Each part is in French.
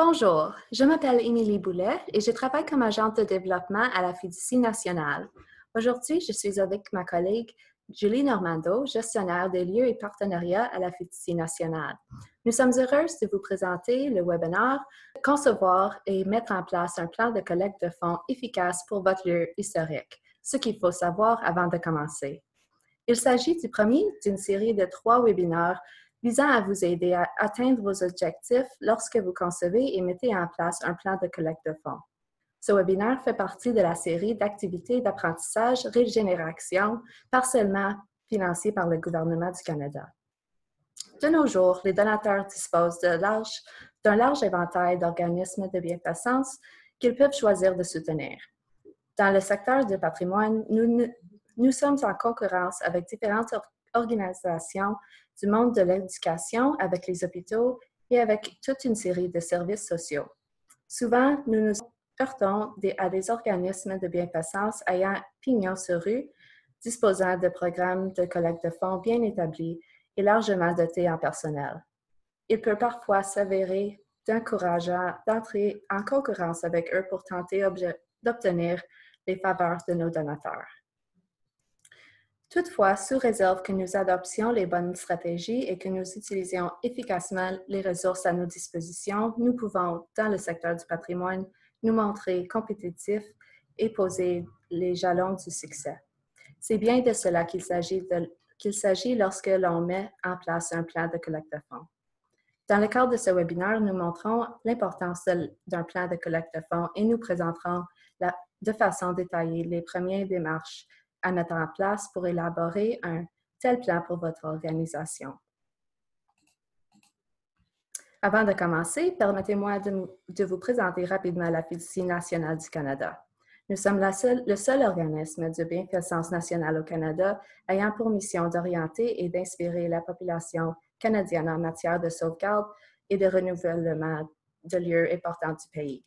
Bonjour, je m'appelle Émilie Boulet et je travaille comme agente de développement à la Fiducie nationale. Aujourd'hui, je suis avec ma collègue Julie Normando, gestionnaire des lieux et partenariats à la Fiducie nationale. Nous sommes heureuses de vous présenter le webinaire « Concevoir et mettre en place un plan de collecte de fonds efficace pour votre lieu historique, ce qu'il faut savoir avant de commencer ». Il s'agit du premier d'une série de 3 webinaires visant à vous aider à atteindre vos objectifs lorsque vous concevez et mettez en place un plan de collecte de fonds. Ce webinaire fait partie de la série d'activités d'apprentissage Régénération, partiellement financée par le gouvernement du Canada. De nos jours, les donateurs disposent d'un large éventail d'organismes de bienfaisance qu'ils peuvent choisir de soutenir. Dans le secteur du patrimoine, nous sommes en concurrence avec différentes organisations du monde de l'éducation, avec les hôpitaux et avec toute une série de services sociaux. Souvent, nous nous heurtons à des organismes de bienfaisance ayant pignon sur rue, disposant de programmes de collecte de fonds bien établis et largement dotés en personnel. Il peut parfois s'avérer encourageant d'entrer en concurrence avec eux pour tenter d'obtenir les faveurs de nos donateurs. Toutefois, sous réserve que nous adoptions les bonnes stratégies et que nous utilisions efficacement les ressources à nos dispositions, nous pouvons, dans le secteur du patrimoine, nous montrer compétitifs et poser les jalons du succès. C'est bien de cela qu'il s'agit lorsque l'on met en place un plan de collecte de fonds. Dans le cadre de ce webinaire, nous montrons l'importance d'un plan de collecte de fonds et nous présenterons de façon détaillée les premières démarches à mettre en place pour élaborer un tel plan pour votre organisation. Avant de commencer, permettez-moi de vous présenter rapidement la Fiducie nationale du Canada. Nous sommes le seul organisme de bienfaisance nationale au Canada ayant pour mission d'orienter et d'inspirer la population canadienne en matière de sauvegarde et de renouvellement de lieux importants du pays.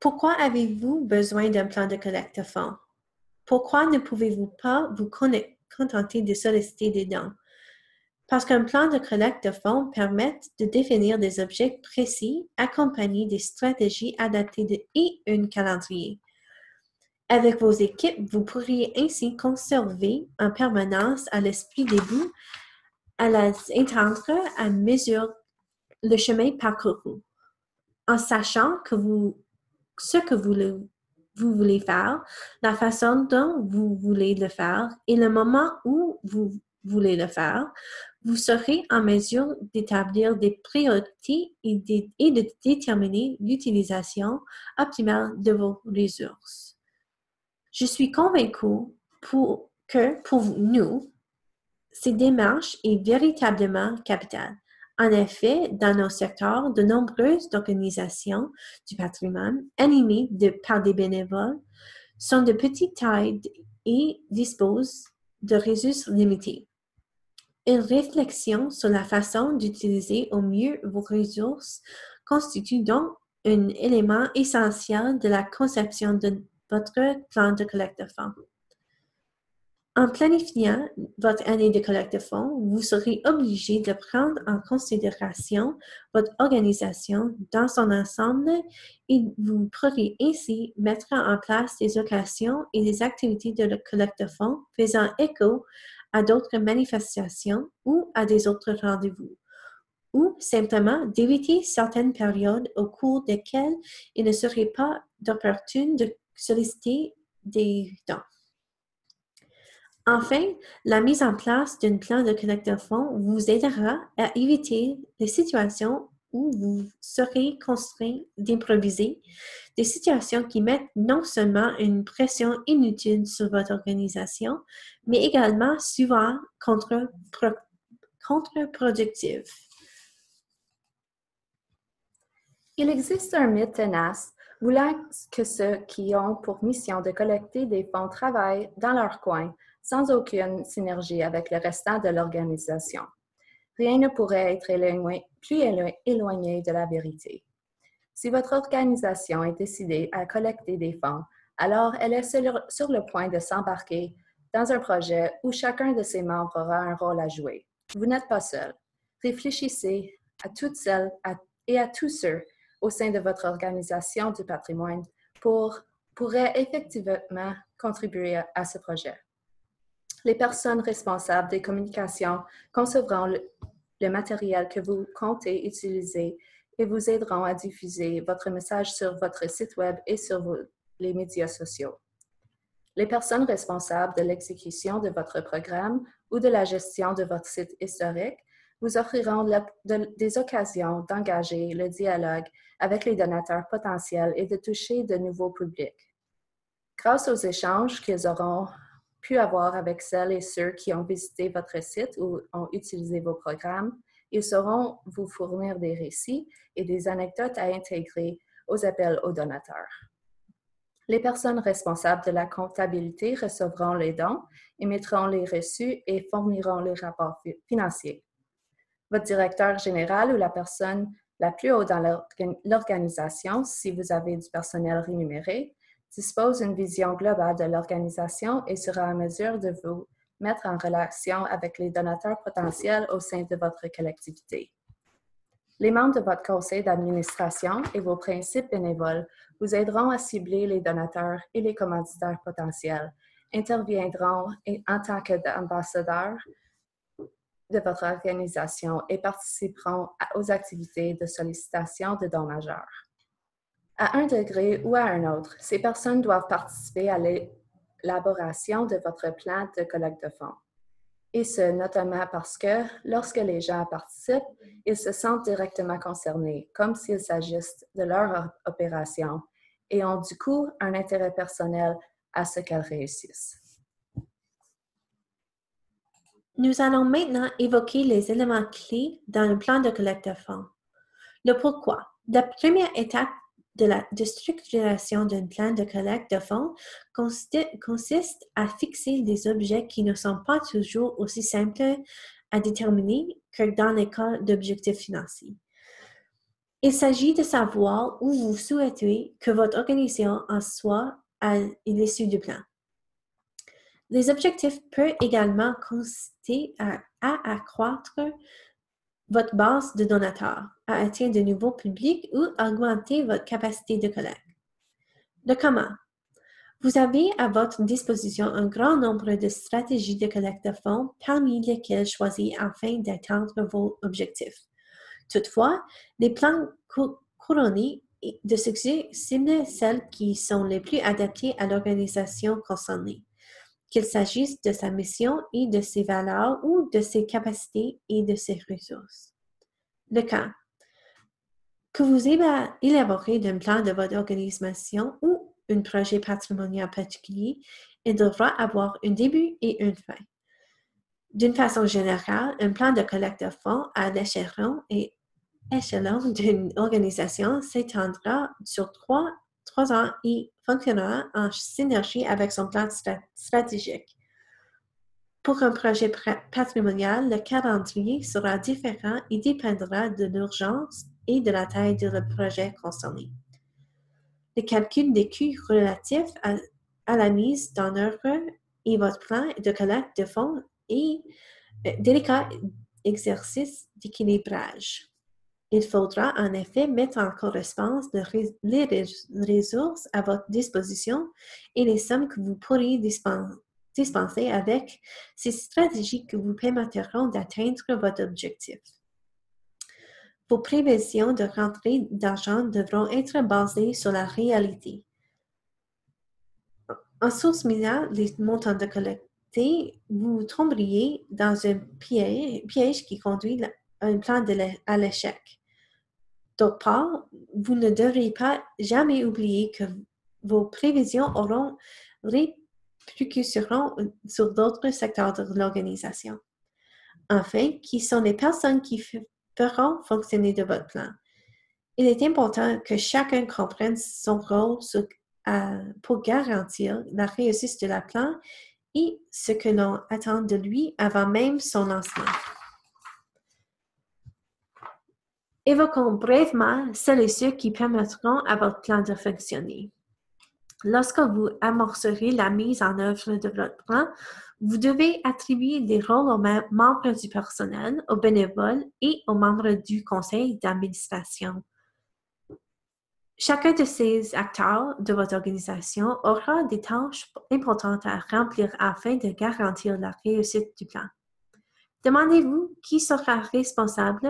Pourquoi avez-vous besoin d'un plan de collecte de fonds? Pourquoi ne pouvez-vous pas vous contenter de solliciter des dons? Parce qu'un plan de collecte de fonds permet de définir des objets précis accompagnés des stratégies adaptées et un calendrier. Avec vos équipes, vous pourriez ainsi conserver en permanence à l'esprit des buts à atteindre à mesure le chemin parcouru, en sachant que ce que vous voulez faire, la façon dont vous voulez le faire et le moment où vous voulez le faire, vous serez en mesure d'établir des priorités et de déterminer l'utilisation optimale de vos ressources. Je suis convaincue que pour nous, cette démarche est véritablement capitale. En effet, dans nos secteurs, de nombreuses organisations du patrimoine, animées par des bénévoles, sont de petite taille et disposent de ressources limitées. Une réflexion sur la façon d'utiliser au mieux vos ressources constitue donc un élément essentiel de la conception de votre plan de collecte de fonds. En planifiant votre année de collecte de fonds, vous serez obligé de prendre en considération votre organisation dans son ensemble et vous pourrez ainsi mettre en place des occasions et des activités de collecte de fonds faisant écho à d'autres manifestations ou à des autres rendez-vous, ou simplement d'éviter certaines périodes au cours desquelles il ne serait pas opportun de solliciter des dons. Enfin, la mise en place d'un plan de collecte de fonds vous aidera à éviter les situations où vous serez contraint d'improviser, des situations qui mettent non seulement une pression inutile sur votre organisation, mais également souvent contre-productives. Il existe un mythe tenace voulant que ceux qui ont pour mission de collecter des fonds travaillent dans leur coin, sans aucune synergie avec le restant de l'organisation. Rien ne pourrait être plus éloigné de la vérité. Si votre organisation est décidée à collecter des fonds, alors elle est sur le point de s'embarquer dans un projet où chacun de ses membres aura un rôle à jouer. Vous n'êtes pas seul. Réfléchissez à toutes celles et à tous ceux au sein de votre organisation du patrimoine pourraient effectivement contribuer à ce projet. Les personnes responsables des communications concevront le matériel que vous comptez utiliser et vous aideront à diffuser votre message sur votre site Web et sur les médias sociaux. Les personnes responsables de l'exécution de votre programme ou de la gestion de votre site historique vous offriront des occasions d'engager le dialogue avec les donateurs potentiels et de toucher de nouveaux publics. Grâce aux échanges qu'ils auront pu avoir avec celles et ceux qui ont visité votre site ou ont utilisé vos programmes, ils sauront vous fournir des récits et des anecdotes à intégrer aux appels aux donateurs. Les personnes responsables de la comptabilité recevront les dons, émettront les reçus et fourniront les rapports financiers. Votre directeur général ou la personne la plus haute dans l'organisation, si vous avez du personnel rémunéré, dispose d'une vision globale de l'organisation et sera en mesure de vous mettre en relation avec les donateurs potentiels au sein de votre collectivité. Les membres de votre conseil d'administration et vos principes bénévoles vous aideront à cibler les donateurs et les commanditaires potentiels, interviendront en tant qu'ambassadeurs de votre organisation et participeront aux activités de sollicitation de dons majeurs. À un degré ou à un autre, ces personnes doivent participer à l'élaboration de votre plan de collecte de fonds. Et ce, notamment parce que, lorsque les gens participent, ils se sentent directement concernés, comme s'il s'agisse de leur opération, et ont du coup un intérêt personnel à ce qu'elle réussisse. Nous allons maintenant évoquer les éléments clés dans le plan de collecte de fonds. Le pourquoi. La première étape de structuration d'un plan de collecte de fonds consiste à fixer des objets qui ne sont pas toujours aussi simples à déterminer que dans les cas d'objectifs financiers. Il s'agit de savoir où vous souhaitez que votre organisation en soit à l'issue du plan. Les objectifs peuvent également consister à accroître votre base de donateurs, à atteindre de nouveaux publics ou augmenter votre capacité de collecte. Le comment. Vous avez à votre disposition un grand nombre de stratégies de collecte de fonds, parmi lesquelles choisir afin d'atteindre vos objectifs. Toutefois, les plans couronnés de succès ciblent celles qui sont les plus adaptées à l'organisation concernée, qu'il s'agisse de sa mission et de ses valeurs ou de ses capacités et de ses ressources. Le quand. Que vous élaborez d'un plan de votre organisation ou un projet patrimonial particulier, il devra avoir un début et une fin. D'une façon générale, un plan de collecte de fonds à l'échelon d'une organisation s'étendra sur 3 ans et fonctionnera en synergie avec son plan stratégique. Pour un projet patrimonial, le calendrier sera différent et dépendra de l'urgence et de la taille du projet concerné. Le calcul des coûts relatifs à la mise en œuvre et votre plan de collecte de fonds est un délicat exercice d'équilibrage. Il faudra en effet mettre en correspondance les ressources à votre disposition et les sommes que vous pourrez dispenser avec ces stratégies qui vous permettront d'atteindre votre objectif. Vos prévisions de rentrée d'argent devront être basées sur la réalité. En source-minant les montants de collectés, vous tomberiez dans un piège qui conduit à un plan à l'échec. D'autre part, vous ne devrez pas jamais oublier que vos prévisions auront répercussions sur d'autres secteurs de l'organisation. Enfin, qui sont les personnes qui feront fonctionner de votre plan. Il est important que chacun comprenne son rôle pour garantir la réussite de la plan et ce que l'on attend de lui avant même son lancement. Évoquons brièvement celles et ceux qui permettront à votre plan de fonctionner. Lorsque vous amorcerez la mise en œuvre de votre plan, vous devez attribuer des rôles aux membres du personnel, aux bénévoles et aux membres du conseil d'administration. Chacun de ces acteurs de votre organisation aura des tâches importantes à remplir afin de garantir la réussite du plan. Demandez-vous qui sera responsable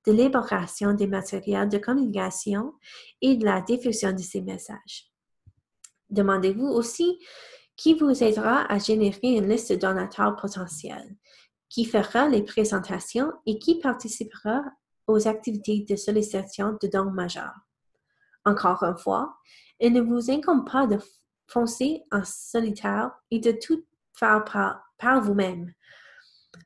de l'élaboration des matériels de communication et de la diffusion de ces messages. Demandez-vous aussi qui vous aidera à générer une liste de donateurs potentiels, qui fera les présentations et qui participera aux activités de sollicitation de dons majeurs. Encore une fois, il ne vous incombe pas de foncer en solitaire et de tout faire par vous-même.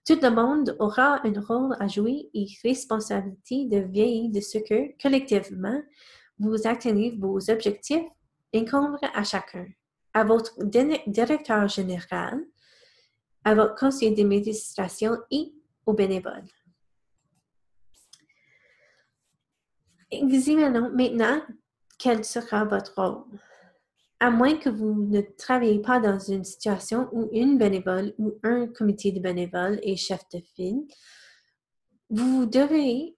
Tout le monde aura un rôle à jouer et responsabilité de veiller de ce que, collectivement, vous atteignez vos objectifs incombe à chacun, à votre directeur général, à votre conseiller d'administration et aux bénévoles. Examinons maintenant quel sera votre rôle. À moins que vous ne travaillez pas dans une situation où une bénévole ou un comité de bénévoles est chef de file, vous devrez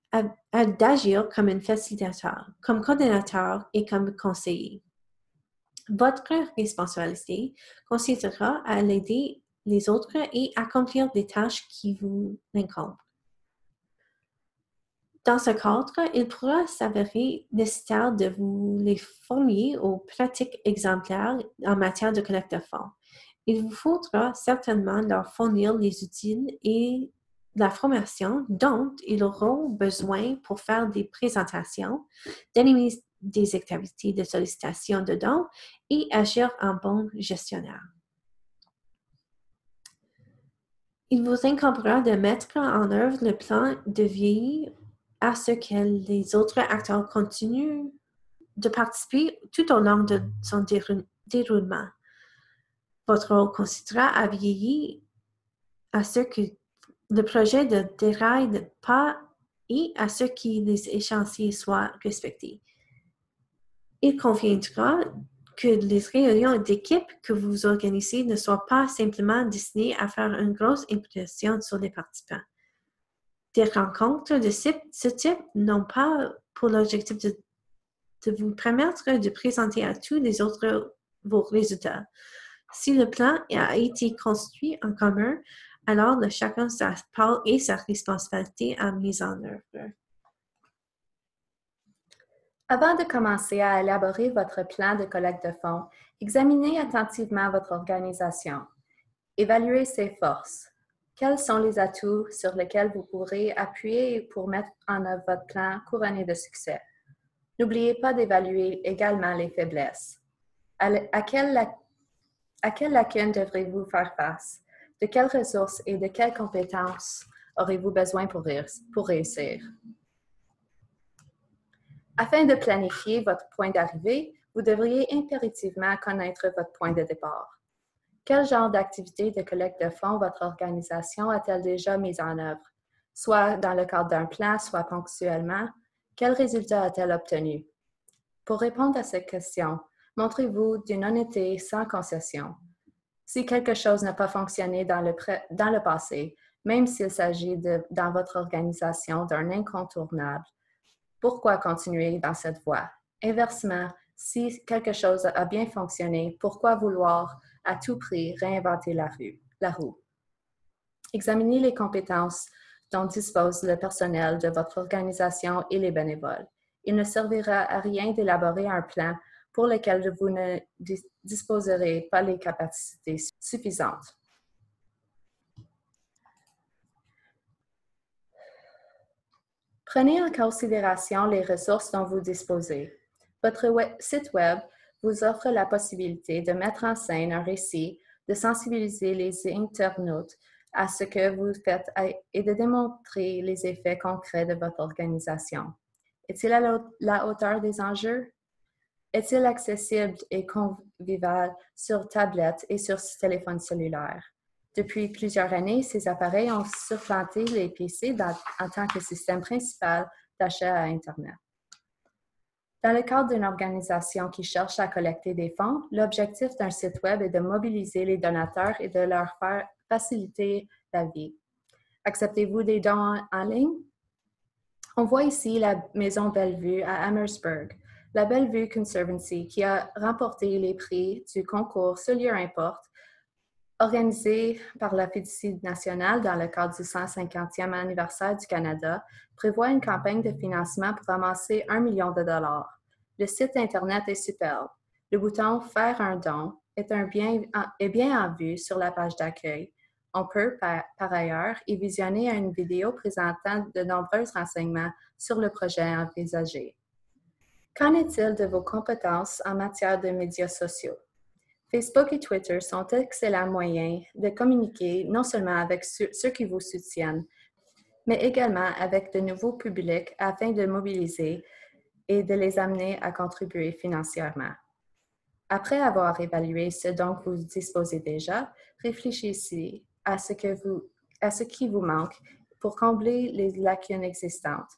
d'agir comme un facilitateur, comme coordinateur et comme conseiller. Votre responsabilité consistera à aider les autres et accomplir des tâches qui vous incombent. Dans ce cadre, il pourra s'avérer nécessaire de vous les former aux pratiques exemplaires en matière de collecte de fonds. Il vous faudra certainement leur fournir les outils et la formation dont ils auront besoin pour faire des présentations, d'animer des activités de sollicitation de dons et agir en bon gestionnaire. Il vous incombera de mettre en œuvre le plan de veiller à ce que les autres acteurs continuent de participer tout au long de son déroulement. Votre rôle consistera à veiller à ce que le projet ne déraille pas et à ce que les échéanciers soient respectés. Il conviendra que les réunions d'équipe que vous organisez ne soient pas simplement destinées à faire une grosse impression sur les participants. Des rencontres de ce type n'ont pas pour l'objectif de vous permettre de présenter à tous les autres vos résultats. Si le plan a été construit en commun, alors chacun sa part et sa responsabilité à mise en œuvre. Avant de commencer à élaborer votre plan de collecte de fonds, examinez attentivement votre organisation. Évaluez ses forces. Quels sont les atouts sur lesquels vous pourrez appuyer pour mettre en œuvre votre plan couronné de succès? N'oubliez pas d'évaluer également les faiblesses. À quelles lacunes devrez-vous faire face? De quelles ressources et de quelles compétences aurez-vous besoin pour réussir? Afin de planifier votre point d'arrivée, vous devriez impérativement connaître votre point de départ. Quel genre d'activité de collecte de fonds votre organisation a-t-elle déjà mise en œuvre, soit dans le cadre d'un plan, soit ponctuellement? Quels résultats a-t-elle obtenus? Pour répondre à cette question, montrez-vous d'une honnêteté sans concession. Si quelque chose n'a pas fonctionné dans le passé, même s'il s'agit dans votre organisation d'un incontournable, pourquoi continuer dans cette voie? Inversement, si quelque chose a bien fonctionné, pourquoi vouloir à tout prix réinventer la roue? Examinez les compétences dont dispose le personnel de votre organisation et les bénévoles. Il ne servira à rien d'élaborer un plan pour lequel vous ne disposerez pas les capacités suffisantes. Prenez en considération les ressources dont vous disposez. Votre site Web vous offre la possibilité de mettre en scène un récit, de sensibiliser les internautes à ce que vous faites et de démontrer les effets concrets de votre organisation. Est-il à la hauteur des enjeux? Est-il accessible et convivial sur tablette et sur téléphone cellulaire? Depuis plusieurs années, ces appareils ont supplanté les PC en tant que système principal d'achat à Internet. Dans le cadre d'une organisation qui cherche à collecter des fonds, l'objectif d'un site Web est de mobiliser les donateurs et de leur faire faciliter la vie. Acceptez-vous des dons en ligne? On voit ici la Maison Bellevue à Amherstburg, la Bellevue Conservancy qui a remporté les prix du concours Ce lieu importe, organisé par la Fiducie nationale dans le cadre du 150e anniversaire du Canada, prévoit une campagne de financement pour ramasser 1 million de dollars. Le site Internet est superbe. Le bouton « Faire un don » est bien en vue sur la page d'accueil. On peut, par ailleurs, y visionner une vidéo présentant de nombreux renseignements sur le projet envisagé. Qu'en est-il de vos compétences en matière de médias sociaux? Facebook et Twitter sont d'excellents moyens de communiquer non seulement avec ceux qui vous soutiennent, mais également avec de nouveaux publics afin de mobiliser et de les amener à contribuer financièrement. Après avoir évalué ce dont vous disposez déjà, réfléchissez à ce qui vous manque pour combler les lacunes existantes,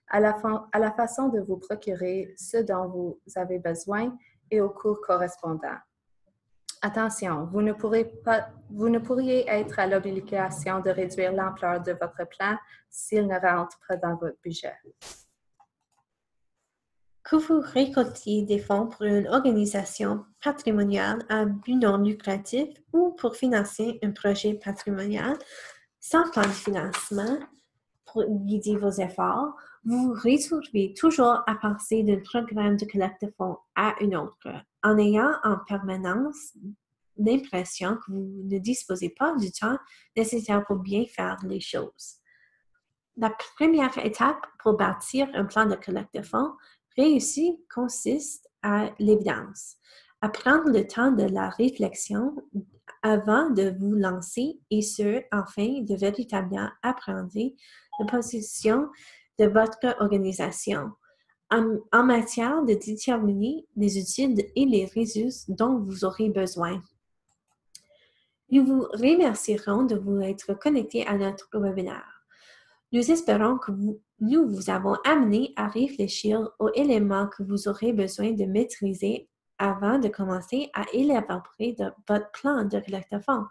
à la façon de vous procurer ce dont vous avez besoin et au coût correspondant. Attention, vous ne pourriez être à l'obligation de réduire l'ampleur de votre plan s'il ne rentre pas dans votre budget. Que vous récoltiez des fonds pour une organisation patrimoniale à but non lucratif ou pour financer un projet patrimonial sans plan de financement pour guider vos efforts, vous résoudrez toujours à passer d'un programme de collecte de fonds à un autre, en ayant en permanence l'impression que vous ne disposez pas du temps nécessaire pour bien faire les choses. La première étape pour bâtir un plan de collecte de fonds réussi consiste à l'évidence, à prendre le temps de la réflexion avant de vous lancer et ce, afin de véritablement apprendre la position de votre organisation en matière de déterminer les outils et les ressources dont vous aurez besoin. Nous vous remercierons de vous être connectés à notre webinaire. Nous espérons que nous vous avons amené à réfléchir aux éléments que vous aurez besoin de maîtriser avant de commencer à élaborer votre plan de collecte de fonds.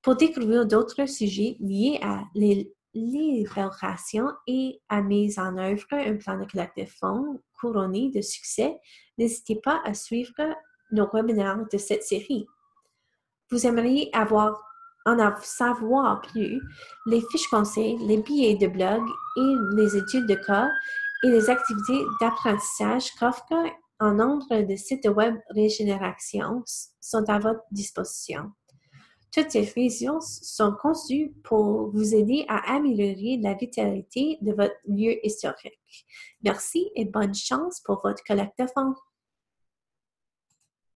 Pour découvrir d'autres sujets liés à l'élaboration et à mise en œuvre un plan de collecte de fonds couronné de succès, n'hésitez pas à suivre nos webinaires de cette série. Vous aimeriez en savoir plus, les fiches conseils, les billets de blog et les études de cas et les activités d'apprentissage qu'offre un nombre de sites web Régénération sont à votre disposition. Toutes ces ressources sont conçues pour vous aider à améliorer la vitalité de votre lieu historique. Merci et bonne chance pour votre collecte de fonds.